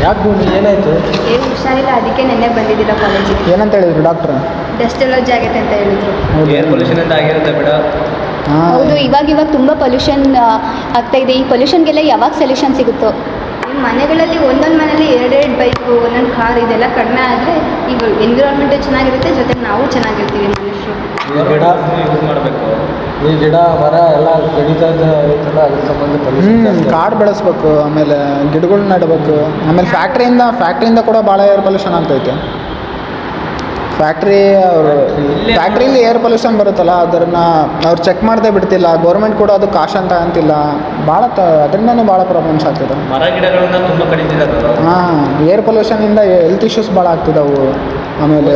ಯಾಕೆ ಭೂಮಿ ಏನಾಯಿತು? ಏನು ಹುಷಾರಿಲ್ಲ, ಅದಕ್ಕೆ ನೆನ್ನೆ ಬಂದಿದ್ದಿಲ್ಲ ಕಾಲೇಜಿಗೆ. ಏನಂತ ಹೇಳಿದ್ರು ಡಾಕ್ಟ್ರು? ಡಸ್ಟ್ ಎಲರ್ಜಿ ಆಗೈತೆ ಅಂತ ಹೇಳಿದ್ರು. ಏರ್ ಪೊಲ್ಯೂಷನ್ ಅಂತ ಆಗಿರುತ್ತೆ ಬಿಡ. ಹೌದು, ಇವಾಗ ತುಂಬ ಪೊಲ್ಯೂಷನ್ ಆಗ್ತಾ ಇದೆ. ಈ ಪೊಲ್ಯೂಷನ್ಗೆಲ್ಲ ಯಾವಾಗ ಸೊಲ್ಯೂಷನ್ ಸಿಗುತ್ತೋ? ನಿಮ್ಮ ಮನೆಗಳಲ್ಲಿ ಒಂದೊಂದು ಮನೇಲಿ ಎರಡೆರಡು ಬೈಕು, ಒಂದೊಂದು ಕಾರ್ ಇದೆಲ್ಲ ಕಡಿಮೆ ಆದರೆ ಈಗ ಎನ್ವಿರಾನ್ಮೆಂಟು ಚೆನ್ನಾಗಿರುತ್ತೆ, ಜೊತೆಗೆ ನಾವು ಚೆನ್ನಾಗಿರ್ತೀವಿ ಮನುಷ್ಯರು. ಗಿಡ ಯೂಸ್ ಮಾಡಬೇಕು. ಈ ಗಿಡ ಮರ ಎಲ್ಲ ಕಡಿತಾ ಇರುತ್ತಲ್ಲ, ಅದ್ರ ಸಂಬಂಧ ಕಾಡು ಬೆಳೆಸ್ಬೇಕು, ಆಮೇಲೆ ಗಿಡಗಳು ನೆಡಬೇಕು. ಆಮೇಲೆ ಫ್ಯಾಕ್ಟ್ರಿಯಿಂದ ಕೂಡ ಭಾಳ ಏರ್ ಪೊಲ್ಯೂಷನ್ ಆಗ್ತೈತೆ. ಫ್ಯಾಕ್ಟ್ರಿಲಿ ಏರ್ ಪೊಲ್ಯೂಷನ್ ಬರುತ್ತಲ್ಲ, ಅದನ್ನು ಅವ್ರು ಚೆಕ್ ಮಾಡದೆ ಬಿಡ್ತಿಲ್ಲ. ಗೌರ್ಮೆಂಟ್ ಕೂಡ ಅದು ಕಾಶನ್ ತಗೊಂತಿಲ್ಲ. ಭಾಳ ಅದರಿಂದನೂ ಭಾಳ ಪ್ರಾಬ್ಲಮ್ಸ್ ಆಗ್ತಿದೆ. ಮರ ಗಿಡಗಳನ್ನ ತುಂಬ ಕಡಿತಿದ್ದಾರೆ. ಹಾಂ, ಏರ್ ಪೊಲ್ಯೂಷನಿಂದ ಹೆಲ್ತ್ ಇಶ್ಯೂಸ್ ಭಾಳ ಆಗ್ತಿದ್ದಾವು. ಆಮೇಲೆ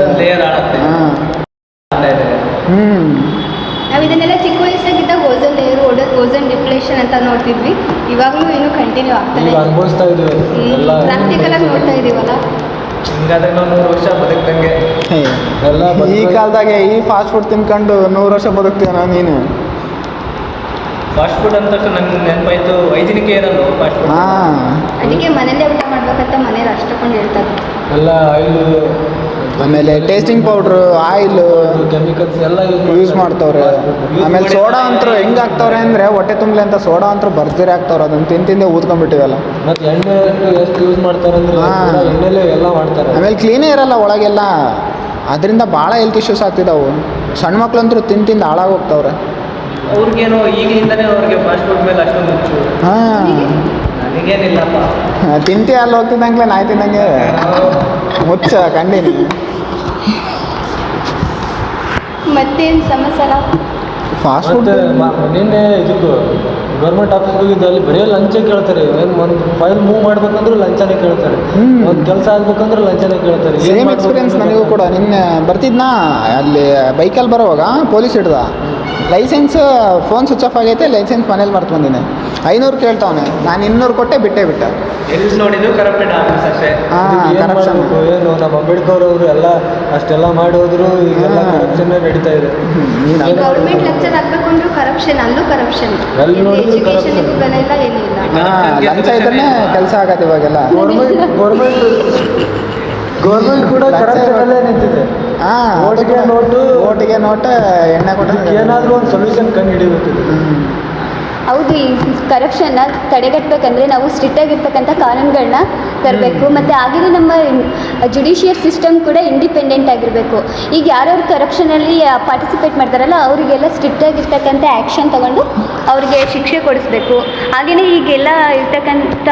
ನಾವು ಇದನ್ನೆಲ್ಲ ಚಿಕ್ಕ ವಯಸ್ಸಾಗಿದ್ದಾಗ ಓಝೋನ್ ಲೇಯರ್, ಓಝೋನ್ ಡಿಪ್ಲೇಷನ್ ಅಂತ ನೋಡ್ತಿದ್ವಿ. ಇವಾಗಲೂ ಇನ್ನೂ ಕಂಟಿನ್ಯೂ ಆಗ್ತಾನೆ ಅನುಭವಿಸ್ತಾ ಇದ್ದೀವಿ. ಪ್ರಾಕ್ಟಿಕಲ್ ಆಗಿ ನೋಡ್ತಾ ಇದೀವಲ್ಲ. ಹಿಂಗಾದ್ರೆ ನಾವು 100 ವರ್ಷ ಬದುಕ್ದಂಗೆ ಎಲ್ಲ ಈ ಕಾಲದಾಗೆ ಈ ಫಾಸ್ಟ್ ಫುಡ್ ತಿನ್ಕೊಂಡು 100 ವರ್ಷ ಬದುಕ್ತೀಯ ನೀನು. ಫಾಸ್ಟ್ ಫುಡ್ ಅಂತ ನಂಗೆ ನೆನಪಾಯ್ತು, ಹೈಜಿನಿಕ್ ಇರಲ್ಲ ಫಾಸ್ಟ್ ಫುಡ್. ಹಾಂ, ಅದಕ್ಕೆ ಮನೇಲೇ ಊಟ ಮಾಡ್ಬೇಕಂತ ಮನೇಲಿ ಅಷ್ಟೊಂದು ಹೇಳ್ತಾರೆ. ಎಲ್ಲ ಆಯಿಲು, ಆಮೇಲೆ ಟೇಸ್ಟಿಂಗ್ ಪೌಡ್ರು, ಆಯಿಲು, ಕೆಮಿಕಲ್ಸ್ ಎಲ್ಲ ಯೂಸ್ ಮಾಡ್ತವ್ರೆ. ಆಮೇಲೆ ಸೋಡಾ ಅಂತೂ ಹೆಂಗೆ ಹಾಕ್ತವ್ರೆ ಅಂದರೆ, ಹೊಟ್ಟೆ ತುಂಬಲಿ ಅಂತ ಸೋಡಾ ಅಂತೂ ಬರ್ಜರಿ ಹಾಕ್ತವ್ರೆ. ಅದನ್ನು ತಿಂದೇ ಊದ್ಕೊಂಡ್ಬಿಟ್ಟಿವಲ್ಲ. ಮತ್ತು ಎಣ್ಣೆ ಎಷ್ಟು ಯೂಸ್ ಮಾಡ್ತಾರೆ ಅಂದರೆ ಎಣ್ಣೆಲೇ ಎಲ್ಲ ಮಾಡ್ತಾರೆ. ಆಮೇಲೆ ಕ್ಲೀನೇ ಇರಲ್ಲ ಒಳಗೆಲ್ಲ. ಅದರಿಂದ ಭಾಳ ಹೆಲ್ತ್ ಇಶ್ಯೂಸ್ ಆಗ್ತಿದ್ದಾವೆ. ಸಣ್ಣ ಮಕ್ಳಂತೂ ತಿಂದು ಹಾಳಾಗೋಗ್ತವ್ರೆ. ಅವ್ರಿಗೇನು ಈಗಿನಿಂದನೇ ಅವ್ರಿಗೆ ಫಾಸ್ಟ್ ಫುಡ್ ಮೇಲೆ ಅಷ್ಟೊಂದು ಹುಚ್ಚು. ಹಾಂ, ನನಗೇನಿಲ್ಲಪ್ಪ. ತಿಂತಿ ಅಲ್ಲಿ ಹೋಗ್ತಿದ್ದಂಗೆ ನಾಯಿ ತಿಂದಂಗೆ ಮುಚ್ಚ ಕಂಡಿನಿ. ಮತ್ತೇನು ಸಮಾಚಾರ? ಫಾಸ್ಟ್ ಫುಡ್ ನಿನ್ನೆ ಇದಕ್ಕೂ ಗೌರ್ಮೆಂಟ್ ಆಫೀಸ್ಗೆ ಹೋಗಿದ್ದು, ಅಲ್ಲಿ ಬರೀ ಲಂಚೇ ಕೇಳ್ತಾರೆ. ಏನು ಒಂದು ಫೈಲ್ ಮೂವ್ ಮಾಡ್ಬೇಕಂದ್ರೂ ಲಂಚನೇ ಕೇಳ್ತಾರೆ. ಒಂದು ಕೆಲಸ ಆಗ್ಬೇಕಂದ್ರೆ ಲಂಚನೇ ಕೇಳ್ತಾರೆ. ಸೇಮ್ ಎಕ್ಸ್ಪೀರಿಯನ್ಸ್ ನನಗೂ ಕೂಡ. ನಿನ್ನೆ ಬರ್ತಿದ್ನಾ, ಅಲ್ಲಿ ಬೈಕಲ್ಲಿ ಬರೋವಾಗ ಪೊಲೀಸ್ ಹಿಡ್ದ. ಲೈಸೆನ್ಸ್ ಫೋನ್ ಸ್ವಿಚ್ ಆಫ್ ಆಗೈತೆ, ಲೈಸೆನ್ಸ್ ಮನೇಲಿ ಮರ್ತು ಬಂದಿನಿ. 500 ಕೇಳ್ತಾವನೆ, ನಾನು 200 ಕೊಟ್ಟೆ ಬಿಟ್ಟೆ. ಎಲ್ಲಿ ನೋಡಿದ್ದು ಕರಪ್ಟೆಡ್ ಆಫೀಸ್ ಅಷ್ಟೇ. ಕರಪ್ಷನ್ ಏನು ನಮ್ಮ ಅಂಬೇಡ್ಕರ್ ಅವರು ಎಲ್ಲ ಅಷ್ಟೆಲ್ಲ ಮಾಡೋದ್ರು, ಈಗೆಲ್ಲ ಕರಪ್ಷನ್ ನಡೀತಾ ಇದೆ. ಗೌರ್ಮೆಂಟ್ ಲೆಕ್ಚರ್ ಆಗಬೇಕು ಅಂದ್ರೂ ಕರಪ್ಷನ್, ಅಲ್ಲೂ ಕರಪ್ಷನ್. ಎಜುಕೇಷನ್ಗೂ ಬೆಲೆ ಇಲ್ಲ, ಏನೂ ಇಲ್ಲ. ಲಂಚ ಇದ್ರೆ ಕೆಲಸ ಆಗತ್ತೆ ಇವಾಗೆಲ್ಲ. ಗೌರ್ಮೆಂಟ್ ಕೂಡ ಕರಪ್ಷನಲ್ಲೇ ನಿಂತಿದೆ. ಓಟಿಗೆ ನೋಟ್ ಎಣ್ಣೆ ಕೊಟ್ಟರೆ ಏನಾದರೂ ಒಂದು ಸೊಲ್ಯೂಷನ್ ಕಂಡು ಹಿಡಿಬೇಕು. ಹೌದು, ಈ ಕರಪ್ಷನ್ನ ತಡೆಗಟ್ಟಬೇಕಂದ್ರೆ ನಾವು ಸ್ಟ್ರಿಕ್ಟಾಗಿರ್ತಕ್ಕಂಥ ಕಾನೂನುಗಳನ್ನ ತರಬೇಕು. ಮತ್ತು ಹಾಗೆಯೇ ನಮ್ಮ ಜುಡಿಷಿಯರ್ ಸಿಸ್ಟಮ್ ಕೂಡ ಇಂಡಿಪೆಂಡೆಂಟ್ ಆಗಿರಬೇಕು. ಈಗ ಯಾರ್ಯಾರು ಕರಪ್ಷನಲ್ಲಿ ಪಾರ್ಟಿಸಿಪೇಟ್ ಮಾಡ್ತಾರಲ್ಲ, ಅವರಿಗೆಲ್ಲ ಸ್ಟ್ರಿಕ್ಟಾಗಿರ್ತಕ್ಕಂಥ ಆ್ಯಕ್ಷನ್ ತಗೊಂಡು ಅವರಿಗೆ ಶಿಕ್ಷೆ ಕೊಡಿಸ್ಬೇಕು. ಹಾಗೆಯೇ ಈಗೆಲ್ಲ ಇರ್ತಕ್ಕಂಥ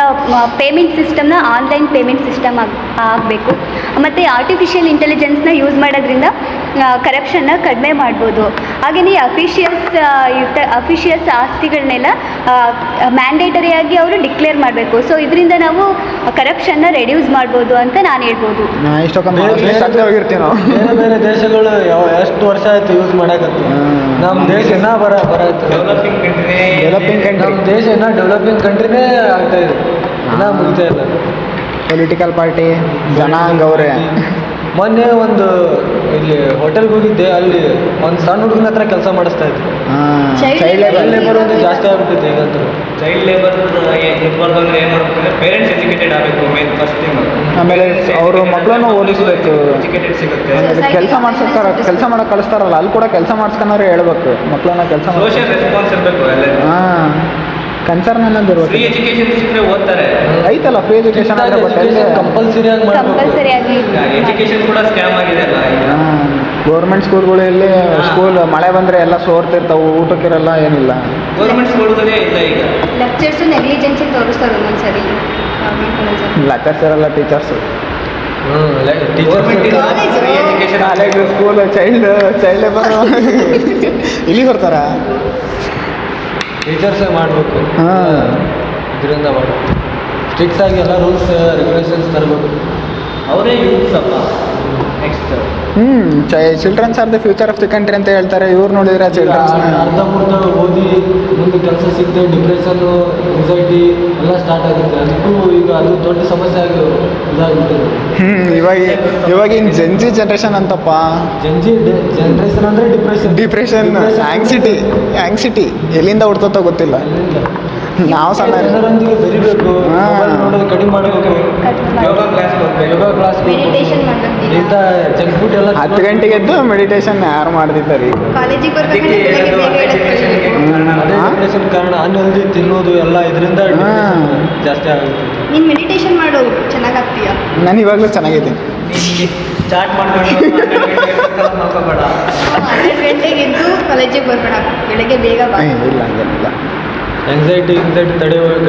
ಪೇಮೆಂಟ್ ಸಿಸ್ಟಮ್ನ ಆನ್ಲೈನ್ ಪೇಮೆಂಟ್ ಸಿಸ್ಟಮ್ ಆಗಬೇಕು. ಮತ್ತು ಆರ್ಟಿಫಿಷಿಯಲ್ ಇಂಟೆಲಿಜೆನ್ಸ್ನ ಯೂಸ್ ಮಾಡೋದ್ರಿಂದ ಕರಪ್ಷನ್ನ ಕಡಿಮೆ ಮಾಡ್ಬೋದು. ಹಾಗೆಯೇ ಅಫಿಷಿಯಲ್ಸ್ ಆಸ್ತಿಗಳನ್ನೆಲ್ಲ ಮ್ಯಾಂಡೇಟರಿಯಾಗಿ ಅವರು ಡಿಕ್ಲೇರ್ ಮಾಡಬೇಕು. ಸೊ ಇದರಿಂದ ನಾವು ಕರಪ್ಷನ್ನ ರೆಡ್ಯೂಸ್ ಮಾಡ್ಬೋದು ಅಂತ ನಾನು ಹೇಳ್ಬೋದು. ಬೇರೆ ಬೇರೆ ದೇಶಗಳು ಎಷ್ಟು ವರ್ಷ ಆಯ್ತು ಯೂಸ್ ಮಾಡಕತ್ತು. ನಮ್ಮ ದೇಶ ಡೆವಲಪಿಂಗ್ ಕಂಟ್ರಿ, ನಮ್ಮ ದೇಶ ಡೆವಲಪಿಂಗ್ ಕಂಟ್ರಿನೇ ಆಗ್ತಾ ಇದೆ, ಮುಗಿತಾ ಇಲ್ಲ. ಪೊಲಿಟಿಕಲ್ ಪಾರ್ಟಿ ಜನಾಂಗ ಅವರೇ. ಮೊನ್ನೆ ಒಂದು ಇಲ್ಲಿ ಹೋಟೆಲ್ಗೆ ಹೋಗಿದ್ದೆ, ಅಲ್ಲಿ ಒಂದು ಸಣ್ಣ ಹುಡುಗನ ಹತ್ರ ಕೆಲಸ ಮಾಡಿಸ್ತಾ ಇದ್ರು. ಚೈಲ್ಡ್ ಲೇಬರ್ ಒಂದು ಜಾಸ್ತಿ ಆಗ್ಬಿಟ್ಟಿದೆ ಈಗಂತೂ. ಚೈಲ್ಡ್ ಲೇಬರ್ ಇರ್ಬಾರ್ದು ಅಂದರೆ ಏನು ಮಾಡ್ಬೇಕಂದ್ರೆ ಪೇರೆಂಟ್ಸ್ ಎಜುಕೇಟೆಡ್ ಆಗಬೇಕು ಮೇನ್ ಫಸ್ಟ್ ಥಿಂಗ್. ಆಮೇಲೆ ಅವರು ಮಕ್ಕಳನ್ನು ಓದಿಸ್ಬೇಕು. ಎಜುಕೇಟೆಡ್ ಸಿಗುತ್ತೆ. ಕೆಲಸ ಕೆಲಸ ಮಾಡಕ್ಕೆ ಕಳಿಸ್ತಾರಲ್ಲ, ಅಲ್ಲಿ ಕೂಡ ಕೆಲಸ ಮಾಡಿಸ್ಕೊಂಡ್ರೆ ಹೇಳ್ಬೇಕು ಮಕ್ಕಳನ್ನ ಕೆಲಸ. ಸೋಷಿಯಲ್ ರೆಸ್ಪಾನ್ಸ್ ಇರಬೇಕು ಎಲ್ಲ. ಹಾಂ, ಕನ್ಸರ್ನ್ ಅನ್ನೋದು ಇರ್ಬೇಕು. ಫ್ರೀ ಎಜುಕೇಶನ್ ಸಿಕ್ಕರೆ ಓದ್ತಾರೆ. ಐತಲ್ಲ ಫ್ರೀ ಎಜುಕೇಶನ್ ಕಂಪಲ್ಸರಿಯಾಗಿ. ಎಜುಕೇಶನ್ ಕೂಡ ಸ್ಕ್ಯಾಮ್ ಆಗಿದೆ ಅಲ್ಲ ಈಗ. ಗೌರ್ಮೆಂಟ್ ಸ್ಕೂಲ್ಗಳಲ್ಲಿ ಮಳೆ ಬಂದರೆ ಎಲ್ಲ ಸೋರ್ತಿರ್ತಾವೆ, ಊಟಕ್ಕಿರಲ್ಲ, ಏನಿಲ್ಲ. ಗೌರ್ಮೆಂಟ್ ಸ್ಕೂಲ್ಗಳೇ ಇಲ್ಲ ಈಗ. ಲೆಕ್ಚರ್ಸು ನೆಗ್ಲಿಜೆನ್ಸಿ ತೋರಿಸ್ತಾರೆ ಒಂದೊಂದ್ಸರಿ. ಲೆಕ್ಚರ್ಸ್ ಇರಲ್ಲ, ಟೀಚರ್ಸ್. ಸ್ಕೂಲ್ ಚೈಲ್ಡ್ ಲೇಬರ್ ಇಲ್ಲಿ ಬರ್ತಾರ. ಟೀಚರ್ಸೇ ಮಾಡಬೇಕು. ಹಾಂ, ಇದರಿಂದ ಮಾಡಬೇಕು. ಸ್ಟ್ರಿಕ್ಟಾಗಿ ಎಲ್ಲ ರೂಲ್ಸ್ ರೆಗ್ಯುಲೇಷನ್ಸ್ ತರಬೇಕು. ಅವರೇ ಯೂತ್ಸ್ ಅಪ್ಪ next. Childrens are the future of the country ಅಂತ ಹೇಳ್ತಾರೆ. ಇವ್ರು ನೋಡಿದ್ರೆ ಚಿಲ್ಡ್ರನ್ಸ್ ಅರ್ಧಂಬರ್ಧ ಓದಿ ಮುಂದೆ ಕೆಲಸ ಸಿಗದೆ ಡಿಪ್ರೆಷನ್ನು, ಎನ್ಸೈಟಿ ಎಲ್ಲ ಸ್ಟಾರ್ಟ್ ಆಗುತ್ತೆ. ಅದಕ್ಕೂ ಈಗ ಅದು ದೊಡ್ಡ ಸಮಸ್ಯೆ ಆಗಿ ಇದಾಗ್ಬಿಟ್ಟಿದೆ. ಇವಾಗಿನ ಜೆನ್ಜಿ ಜನ್ರೇಷನ್ ಅಂತಪ್ಪ. ಜನ್ರೇಷನ್ ಅಂದರೆ ಡಿಪ್ರೆಷನ್, ಆಂಗ್ಸಿಟಿ ಎಲ್ಲಿಂದ ಹುಡ್ತೋ ಗೊತ್ತಿಲ್ಲ. ನಾವು ಸಣ್ಣ ಜನರೊಂದಿಗೆ ಬೆರಿಬೇಕು, ಹಾ. ಮೊಬೈಲ್ ನೋಡೋದು ಕಡಿಮೆ ಮಾಡಬೇಕು, ಯೋಗ ಕ್ಲಾಸ್ ಹೋಗ್ಬೇಕು. ಯೋಗ ಕ್ಲಾಸ್ ಮೆಡಿಟೇಷನ್ ಮಾಡಬೇಕು ಇಂಥ ಜಂಕ್ ಫುಡ್ ಎಲ್ಲ 10 ಗಂಟೆಗೆ ಎದ್ದು ಮೆಡಿಟೇಷನ್ ಯಾರು ಮಾಡ್ತಿದ್ದಾರೆ ಈಗ ಕಾಲೇಜಿಗೆ ಅದಕ್ಕೆ ಬರ್ಬೇಕಂದ್ರೆ ಬೆಳಗ್ಗೆ ಹೇಳೋದು ಬೇಗ ಡಿಪ್ರೆಷನ್ಗೆ ಎದ್ದೇಳ್ಬೇಕು. ಕಾರಣ. ಅದೇ ಹಾ? ಡಿಪ್ರೆಷನ್ ಕಾರಣ. ಅನ್ಹೆಲ್ದಿ ತಿನ್ನೋದು ಎಲ್ಲ ಇದರಿಂದ ಹಾ. ಜಾಸ್ತಿ ಆಗುತ್ತೆ. ನೀನು ಮೆಡಿಟೇಷನ್ ಮಾಡು ಚೆನ್ನಾಗಾಗ್ತೀಯ. ನಾನು ಇವಾಗಲೂ ಚೆನ್ನಾಗೈತೆ. ಸ್ಟಾರ್ಟ್ ಮಾಡ್ಕೊಂಡು ನೋಡ್ಕೋಬೇಡ. 12 ಗಂಟೆಗೆ ಎದ್ದು ಕಾಲೇಜಿಗೆ ಬರಬೇಡ, ಬೆಳಗ್ಗೆ ಬೇಗ ಬಾ. ಇಲ್ಲ ಹಂಗೇನಿಲ್ಲ. ಆಂಗ್ಸೈಟಿ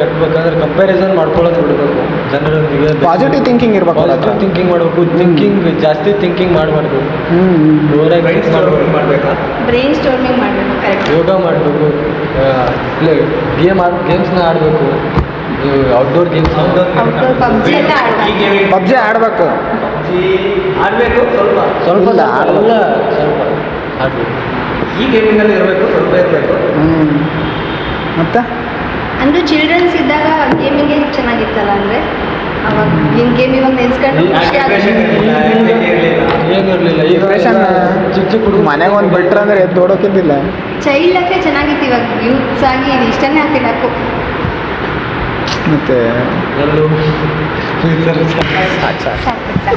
ಕಟ್ಬೇಕಂದ್ರೆ ಕಂಪ್ಯಾರಿಸನ್ ಮಾಡ್ಕೊಳ್ಳೋದು ಬಿಡಬೇಕು ಜನರೊಂದಿಗೆ. ಪಾಸಿಟಿವ್ ಥಿಂಕಿಂಗ್ ಇರ್ಬೇಕು ಅವ್ರ ಹತ್ರ. ಪಾಸಿಟಿವ್ ಥಿಂಕಿಂಗ್ ಮಾಡಬೇಕು. ಥಿಂಕಿಂಗ್ ಜಾಸ್ತಿ ಥಿಂಕಿಂಗ್ ಮಾಡಬಾರ್ದು. ಓವರಾಗಿ ಬ್ರೈನ್ ಸ್ಟಾರ್ಮಿಂಗ್ ಮಾಡ್ಬೇಕಾ? ಬ್ರೈನ್ ಸ್ಟೋರ್ಮಿಂಗ್ ಮಾಡಬೇಕು. ಕರೆಕ್ಟ್. ಯೋಗ ಮಾಡಬೇಕು, ಗೇಮ್ಸ್ನ ಆಡಬೇಕು, ಔಟ್ಡೋರ್ ಗೇಮ್ಸ್. Outdoor PUBG ಎಲ್ಲ ಆಡ್ಬಾರ್ದು. ಈ gaming ಪಬ್ಜಿ ಆಡಬೇಕು. PUBG ಆಡ್ಬೇಕು ಸ್ವಲ್ಪ ಸ್ವಲ್ಪ ಇಲ್ಲ, ಆಡಲ್ಲ, ಸ್ವಲ್ಪ ಆಡಬೇಕು. ಈ ಗೇಮಿಂಗಲ್ಲಿ ಇರಬೇಕು, ಸ್ವಲ್ಪ ಇರಬೇಕು. ಮತ್ತೆ ಅಂದ್ರೆ ಚಿಲ್ಡ್ರನ್ಸ್ ಇದ್ದಾಗ ಗೇಮಿಂಗ್ ಚೆನ್ನಾಗಿತ್ತಲ್ಲ, ಅಂದ್ರೆ ಅವಾಗ ನಿನ್ ಗೇಮ್ ಇವಾಗ ನೆನ್ಸ್ಕೊಂಡು ಖುಷಿ ಆಗುತ್ತೆ. ಏನಿರಲಿಲ್ಲ ಈಗ ಡಿಪ್ರೆಷನ್ ಚಿಕ್ಕ ಚಿಕ್ಕ ಹುಡುಗರು ಮನೆಗೆ ಒಂದು ಬಿಟ್ರೆ ಅಂದ್ರೆ ಎದ್ದು ಓಡೋಕ್ಕಿದ್ದಿಲ್ಲ. ಚೈಲ್ಡ್ ಲೈಫೇ ಚೆನ್ನಾಗಿತ್ತು. ಇವಾಗ ಯೂತ್ಸ್ ಆಗಿ ಇದು ಇಷ್ಟನೇ ಆಗ್ತಿಲ್ಲ ಯಾಕೋ. ಮತ್ತೆ ಎಲ್ಲೂ ಸಾಕು ಸಾಕು. ಸಾಕು ಸಾಕು.